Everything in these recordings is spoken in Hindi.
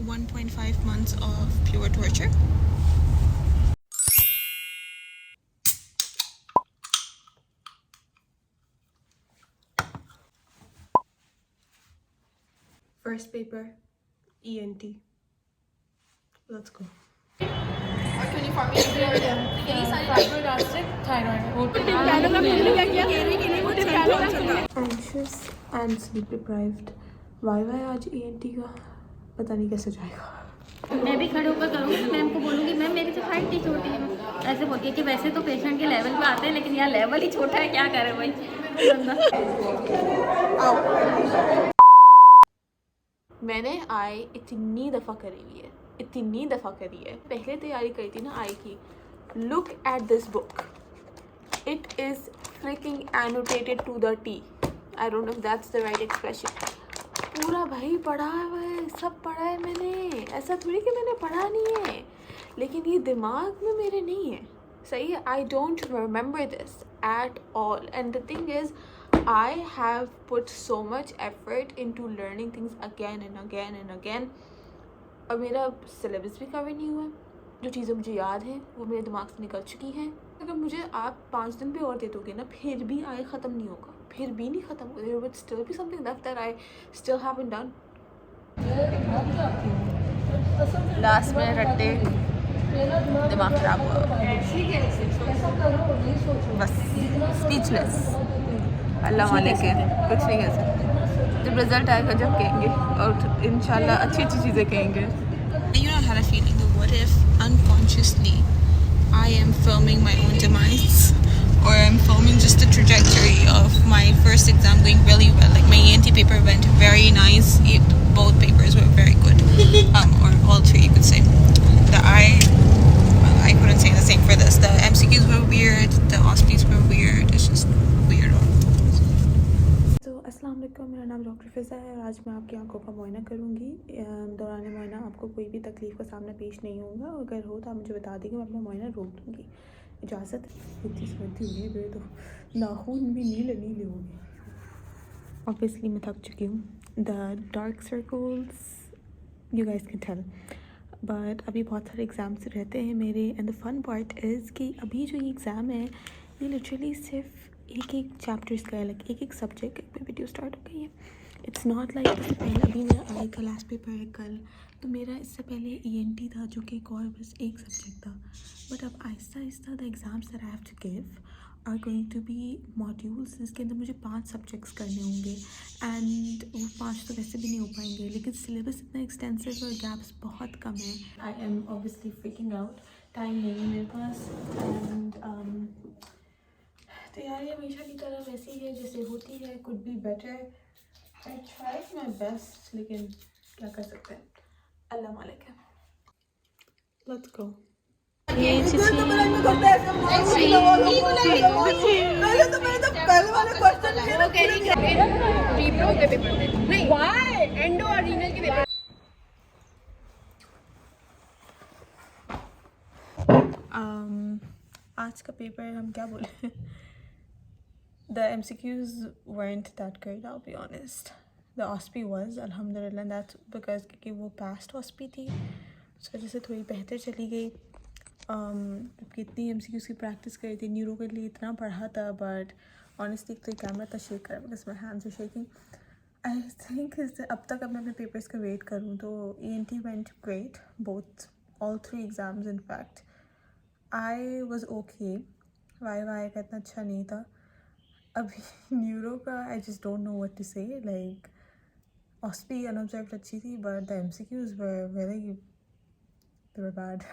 1.5 months of pure torture. First paper, ENT. Let's go. Anxious and sleep deprived. Why आज ENT का पता नहीं कैसे जाएगा। मैं भी खड़े होकर करूँगी तो मैम को बोलूँगी मैम मेरी तो हाइट ही छोटी है। ऐसे बोलती है कि वैसे तो पेशेंट के लेवल पे आते हैं लेकिन यहाँ लेवल ही छोटा है, क्या करें भाई। मैंने आई इतनी दफ़ा करी हुई है, इतनी दफ़ा करी है। पहले तैयारी करी थी ना आई की। Look at this book, it is freaking annotated to the T. I don't know if that's the right expression. पूरा भाई पढ़ा है, सब पढ़ा है मैंने। ऐसा थोड़ी कि मैंने पढ़ा नहीं है, लेकिन ये दिमाग में मेरे नहीं है। सही है, I don't remember this at all. And the thing is I have put so much effort into learning things again and again and again. और मेरा सिलेबस भी कवर नहीं हुआ। जो चीज़ें मुझे याद हैं वो मेरे दिमाग से निकल चुकी हैं। अगर मुझे आप 5 दिन भी और दे दोगे ना, फिर भी आई ख़त्म नहीं होगा, फिर भी नहीं ख़त्म होगा। There would still be something left that I still haven't done. Last में रट्टे दिमाग खराब हुआ, बस स्पीचलेस। अल्लाह वाले के कुछ नहीं कह सकते। जब रिजल्ट आएगा जब कहेंगे, और इंशाल्लाह अच्छी अच्छी चीज़ें कहेंगे। You know, I had a feeling that what if unconsciously I am filming my own demise, or I'm filming just the trajectory of my first exam going really well. Like my ENT paper went very nice. Both papers were very good, or all three you could say. I couldn't say the same for this. The MCQs were weird. The OSPs were weird. It's just weird. अस्सलाम वालेकुम, मेरा नाम डॉक्टर फ़िज़ा है और आज मैं आपकी आंखों का मुआयना करूँगी। दौरान मुआयना आपको कोई भी तकलीफ़ का सामना पेश नहीं होगा। अगर हो तो आप मुझे बता देंगे, मैं अपना मुआयना रोक दूँगी। इजाज़त। इतनी सर्दी हुई है तो नाखून भी नीले नीले हो गए। ऑब्वियसली मैं थक चुकी हूँ। The dark circles you guys can tell, but अभी बहुत सारे एग्ज़ाम्स रहते हैं मेरे। And the fun part is कि अभी जो ये एग्ज़ाम है ये लिटरली सिर्फ एक एक चैप्टर्स का है, लाइक एक एक सब्जेक्ट पे वीडियो स्टार्ट हो गई है। इट्स नॉट लाइक इससे पहले अभी मेरा आई का लास्ट पेपर है कल, तो मेरा इससे पहले ENT था जो कि एक और बस एक सब्जेक्ट था। बट अब आहिस्ता आहिस्ता the exams that I have to give are going to be modules, जिसके अंदर मुझे 5 सब्जेक्ट्स करने होंगे। एंड वो 5 तो वैसे भी नहीं हो पाएंगे, लेकिन सिलेबस इतना एक्सटेंसिव और गैप्स बहुत कम है। I am obviously freaking out, time नहीं है मेरे पास। एंड तैयारी हमेशा की तरह वैसी है जैसे होती है, could be better. I tried my best, लेकिन क्या कर सकते हैं। अल्लाह मालिक है। Let's go. आज का पेपर हम क्या बोले, the MCQs weren't that good, I'll be honest. The OSPI was, alhamdulillah, that's because क्योंकि वो past OSPI थी, उस वजह से थोड़ी बेहतर चली गई। कितनी MCQs की प्रैक्टिस करी थी, न्यूरो के लिए इतना पढ़ा था, बट ऑनेस्टली तो कैमरा था शेक कर because my hands are shaking. I think अब तक अब मैं अपने पेपर्स का वेट करूँ तो ENT went great, both all 3 exams in fact. I was okay. वाई का इतना अच्छा नहीं था। अभी न्यूरो का I just don't know what to say. Like OSPI unobserved अच्छी थी, but the MCQs were very they were bad.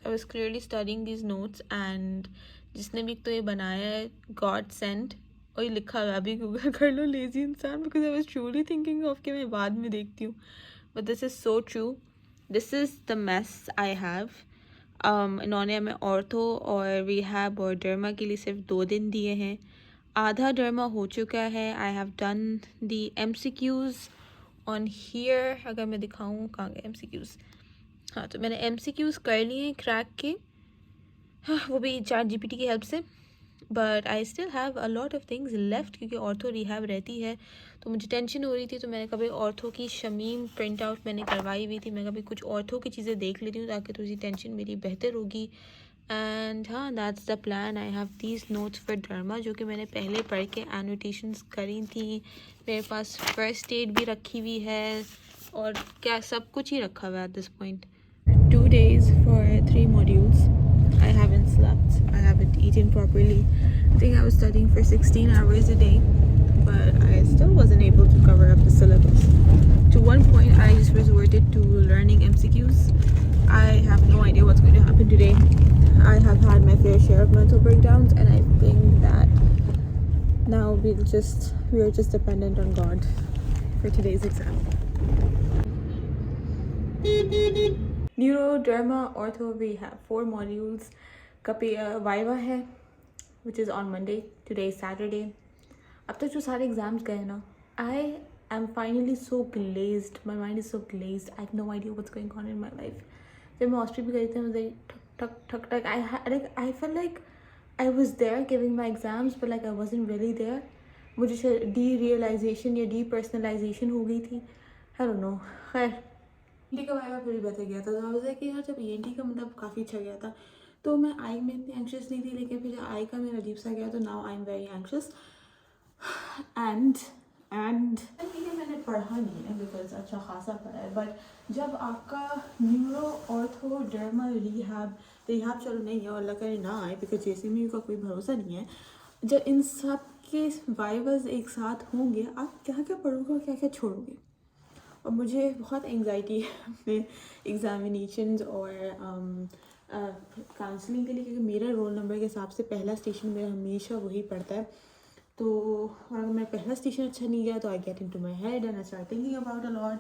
I was clearly studying these notes and जिसने भी तो ये बनाया है God sent, और ये लिखा हुआ अभी गूगल कर लो लेजी इंसान, because I was truly thinking of कि मैं बाद में देखती हूँ, but this is so true. This is the mess I have. इन्होंने हमें ऑर्थो और रिहैब और डर्मा के लिए सिर्फ 2 दिन दिए हैं। आधा डर्मा हो चुका है। I have done the MCQs on here. अगर मैं दिखाऊँ कहाँ गए MCQs, हाँ तो मैंने MCQs कर लिए हैं क्रैक के, हाँ वो भी ChatGPT की हेल्प से। But I still have a lot of things left, क्योंकि ऑर्थो रिहैब रहती है तो मुझे टेंशन हो रही थी। तो मैंने कभी ऑर्थो की शमीम प्रिंट आउट मैंने करवाई हुई थी, मैं कभी कुछ ऑर्थो की चीज़ें देख लेती हूँ ताकि थोड़ी सी टेंशन मेरी बेहतर होगी। एंड हाँ, that's the plan. I have these notes for derma जो कि मैंने पहले पढ़ के एनोटेशंस करी थी। मेरे पास फर्स्ट एड भी रखी हुई है और क्या सब कुछ ही रखा हुआ है eight this point. 2 days for 3 modules. I haven't slept, I haven't eaten properly. I think I was studying for 16 hours a day, but I still wasn't able to cover up the syllabus. To one point, I just resorted to learning MCQs. I have no idea what's going to happen today. I have had my fair share of mental breakdowns, and I think that now we're just dependent on God for today's exam. Neuro, derma, ortho, we have 4 modules का वाइवा है which is on Monday, today is Saturday. अब तक जो सारे एग्जाम्स गए ना, I am finally so glazed, my mind is so glazed, I have no idea what's going on in my life. जब मैं हॉस्टल भी गई थी मुझे ठक ठक ठक I fail like I was there giving my exams but like I wasn't really there. मुझे डी रियलाइजेशन या डी पर्सनलाइजेशन हो गई थी, आई डोंट नो। खैर ईएनटी का वाइवा फिर भी बेहतर गया था। तो आई वाज लाइक यार जब ईएनटी का मतलब काफ़ी अच्छा गया था तो मैं आई में इतनी एंक्शस नहीं थी, लेकिन फिर आई का मेरा अजीब सा गया तो now I am very anxious. And मैंने पढ़ा नहीं है बिकॉज अच्छा खासा पढ़ा है, बट जब आपका न्यूरो, ऑर्थो, डर्मा, रिहैब चलो नहीं है और अल्लाह करे ना आए बिकॉज जेसीएमयू का कोई भरोसा नहीं है, जब इन सब के वाइवाज एक साथ होंगे आप क्या क्या पढ़ोगे और क्या क्या छोड़ोगे। और मुझे बहुत एंग्जाइटी है अपने एग्ज़ामिनेशंस और काउंसलिंग के लिए, क्योंकि मेरा रोल नंबर के हिसाब से पहला स्टेशन मेरा हमेशा वही पड़ता है। तो अगर मेरा पहला स्टेशन अच्छा नहीं गया तो I get into my head and I start thinking about a lot.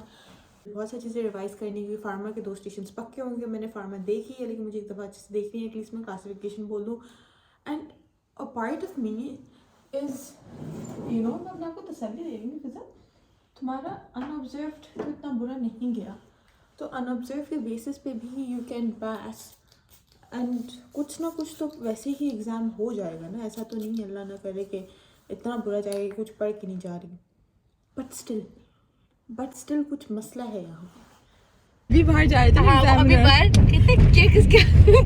बहुत सारी चीज़ें रिवाइज करनी हुई। फार्मा के 2 स्टेशन पक्के होंगे, मैंने फार्मा देखी है लेकिन मुझे एक दफ़ा अच्छे से देखनी है, एटलीस्ट मैं क्लासिफिकेशन बोल दूँ। And a part of me is मैं अपने आपको तसल्ली दे रही हूँ फिजा, तुम्हारा अनऑब्जर्व्ड तो इतना बुरा नहीं गया, तो अनऑब्जर्व के बेसिस पे भी यू कैन पास। एंड कुछ ना कुछ तो वैसे ही एग्ज़ाम हो जाएगा ना, ऐसा तो नहीं है अल्लाह ना करे कि इतना बुरा जाएगा कि कुछ पढ़ के नहीं जा रही। बट स्टिल कुछ मसला है यहाँ। भी बाहर जा रहे थे ना एग्जाम में, बाहर कितने चेक इसके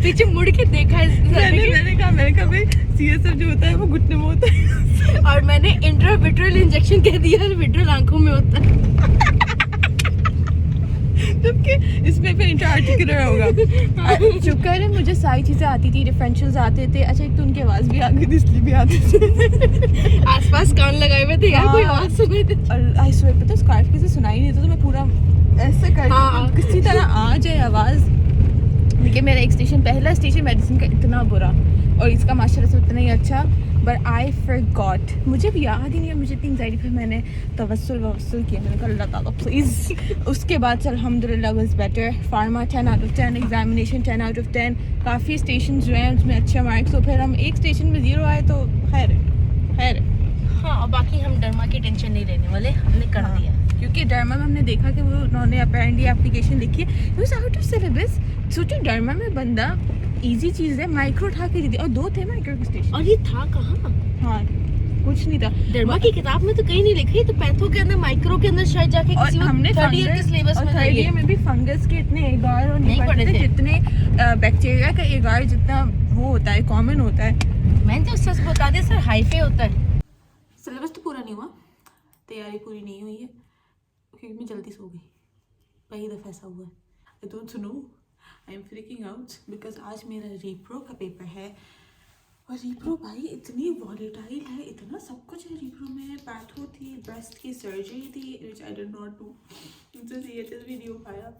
पीछे मुड़ के देखा मैंने कहा भाई सीएसएफ जो होता है वो घुटने में होता है और मैंने इंट्राविट्रल इंजेक्शन कह दिया, विट्रल आंखों में होता है जबकि इसमें फिर इंट्राआर्टिकुलर होगा। शुक्र है मुझे सारी चीज़ें आती थी, डिफरेंशियल्स आते थे। अच्छा एक तो उनकी आवाज़ भी आ गई थी इसलिए भी आती थी आसपास कान लगाए हुए थे यार, कोई आवाज़ सुन रही थी और आई स्वेयर पता स्कार्फ किसी सुनाई नहीं था तो मैं पूरा ऐसे करके किसी तरह आ जाए आवाज़। लेकिन मेरा एक स्टेशन, पहला स्टेशन मेडिसिन का इतना बुरा और इसका माशाल्लाह से उतना ही अच्छा, बट आई फॉरगॉट, मुझे भी याद ही नहीं है, मुझे इतनी एंग्जाइटी। फिर मैंने तवस्सुल किया, मैंने कहा अल्लाह ताला प्लीज़। उसके बाद से अल्हम्दुलिल्लाह was better. Pharma 10 out of 10, examination 10 out of 10, काफ़ी स्टेशन जो हैं उसमें अच्छे मार्क्स। तो फिर हम एक स्टेशन में 0 आए तो खैर हाँ, और बाकी हम डर्मा की टेंशन नहीं लेने वाले, हमने कर दिया क्योंकि डर्मा में हमने देखा कि वो उन्होंने अपेरेंटली एप्लीकेशन लिखी है, it was out of syllabus. सोचो डर्मा में बंदा इजी चीज़ है माइक्रो उठा के दी और 2 थे माइक्रो के स्टेशन, और ये था कहाँ? हाँ कुछ नहीं था डर्मा की किताब में तो कहीं नहीं लिखी, तो पैथो के अंदर माइक्रो के अंदर शायद जाके किसी हमने थर्ड ईयर के सिलेबस में थर्ड ईयर में भी फंगस के इतने एगार और नहीं पढ़े थे जितने बैक्टीरिया का एगार जितना वो होता है कॉमन होता है। मैंने तो सच बता दिया सर, हाईफे होता है। सिलेबस तो पूरा नहीं हुआ, तैयारी पूरी नहीं हुई है क्योंकि मैं जल्दी सो गई, पहली दफ़ा ऐसा हुआ है। आई don't no, I am freaking out because आज मेरा रीप्रो का पेपर है और रीप्रो भाई इतनी वॉलेटाइल है, इतना सब कुछ है रीप्रो में। पैथो थी, ब्रेस्ट की सर्जरी थी विच आई डिड नॉट डू, मुझसे सीएचएस भी नहीं हो पाया।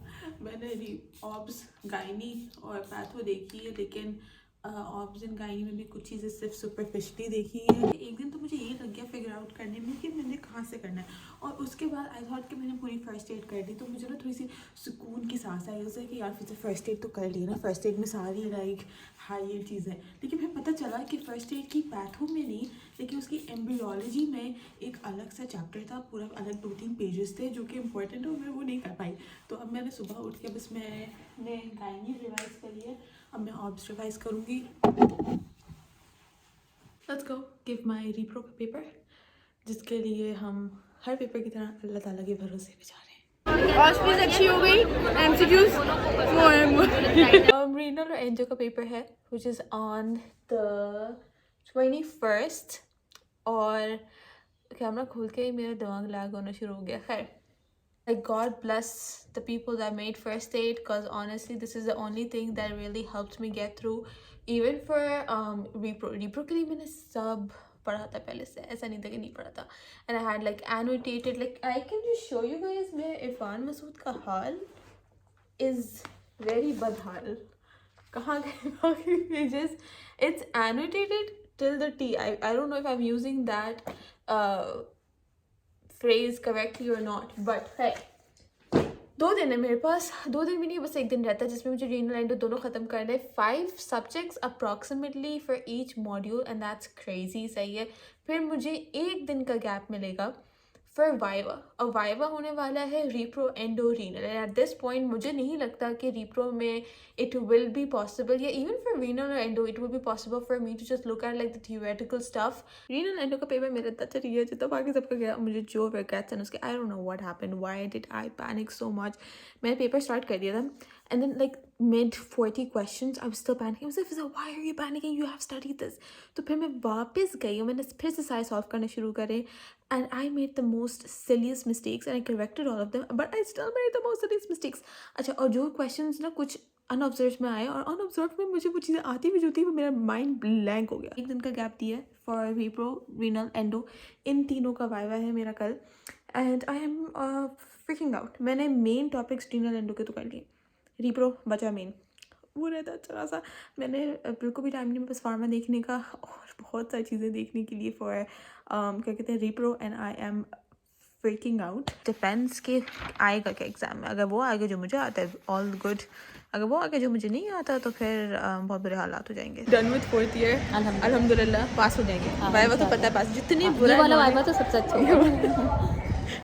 मैंने ऑब्स, गायनी और पैथो देखी है, लेकिन ऑब्स एंड गायनी में भी कुछ चीज़ें सिर्फ सुपरफिशली देखी है। एक दिन तो मुझे ये लग गया फिगर आउट करने में कि मैंने कहाँ से करना है, और उसके बाद आई थॉट कि मैंने पूरी फर्स्ट एड कर दी तो मुझे ना थोड़ी सी सुकून की सांस आई उसे कि यार फिर से फर्स्ट एड तो कर ली ना, फर्स्ट एड में सारी लाइक हाई चीज़ें। लेकिन फिर पता चला कि फर्स्ट एड की पैथो में नहीं, लेकिन उसकी एम्ब्रियोलॉजी में एक अलग सा चैप्टर था, पूरा अलग 2-3 पेजेस थे जो कि इम्पोर्टेंट है, मैं वो नहीं कर पाई। तो अब मैंने सुबह उठ के बस मैंने गायनी रिवाइज़ करी है, अब मैं ऑब्स रिवाइज़ करूँगी। लेट्स गो गिव माई रीप्रो का पेपर, जिसके लिए हम हर पेपर की तरह अल्लाह ताला के भरोसे पे जा रहे हैं। ऑस्पीज अच्छी हो गई, एमसीक्यूज रीनल और एंजो का पेपर है which is on the 21st, और कैमरा खोल के ही मेरा दिमाग लैग होना शुरू हो गया। खैर, like God bless the people that made first aid, because honestly this is the only thing that really helped me get through. Even for repro के लिए मैंने सब पढ़ा था पहले से, ऐसा नहीं था कि नहीं पढ़ा था। and I had like annotated, like I can just show you guys, मेरे इरफान मसूद का हाल is very बदहाल। कहाँ गए बाकी pages? It's annotated till the T. I don't know if I'm using that phrase correctly or not, but hey, 2 दिन है मेरे पास, 2 दिन भी नहीं, बस 1 दिन रहता है जिसमें मुझे रीनल एंडो दोनों ख़त्म करना है। 5 subjects approximately for each module and that's crazy। सही है। फिर मुझे 1 दिन का गैप मिलेगा for वाइवा, और वाइवा होने वाला है repro endo renal. And at this point मुझे नहीं लगता कि रीप्रो में इट विल बी पॉसिबल, या इवन फॉर रीनल और endo it will be possible for me to just look at like the theoretical stuff. Renal endo का पेपर मेरा इतना अच्छा रही है जितना बाकी सबका गया। मुझे जो रिग्रेट्स हैं उसके, आई don't know what happened, why did I panic so much. मैंने पेपर स्टार्ट कर दिया था and then like mid 40 questions I was still panicking. I was like, why are you panicking, you have studied this। तो फिर मैं वापस गई और मैंने फिर से सारे सॉल्व करने शुरू करे, and I made the most silliest mistakes and I corrected all of them, but I still made the most silliest mistakes। अच्छा, और जो questions ना कुछ अनऑब्जर्व में आए, और अनऑब्जर्व में मुझे वो चीज़ें आती भी जो थी, वो मेरा माइंड ब्लैंक हो गया। 1 दिन का गैप दिया है फॉर रीप्रो रीनल एंडो, इन तीनों का वाइवा है मेरा कल, and I am freaking out. मैंने मेन टॉपिक्स रीनल एंडो के तो कर लिए, रीप्रो बचा मेन, वो रहता है अच्छा खासा। मैंने बिल्कुल भी टाइम नहीं बस फार्मा देखने का और बहुत सारी चीज़ें देखने के लिए फॉर क्या कहते हैं repro, and I am freaking out. Defence के आएगा क्या एग्ज़ाम में? अगर वो आएगा जो मुझे आता है ऑल गुड, अगर वो आगे जो मुझे नहीं आता तो फिर बहुत बुरे हालात हो जाएंगे। डन विद 4th ईयर, अल्हम्दुलिल्लाह पास हो जाएंगे। वाइवा तो पता है पास, जितनी बुरा वाला वाइवा तो सबसे अच्छा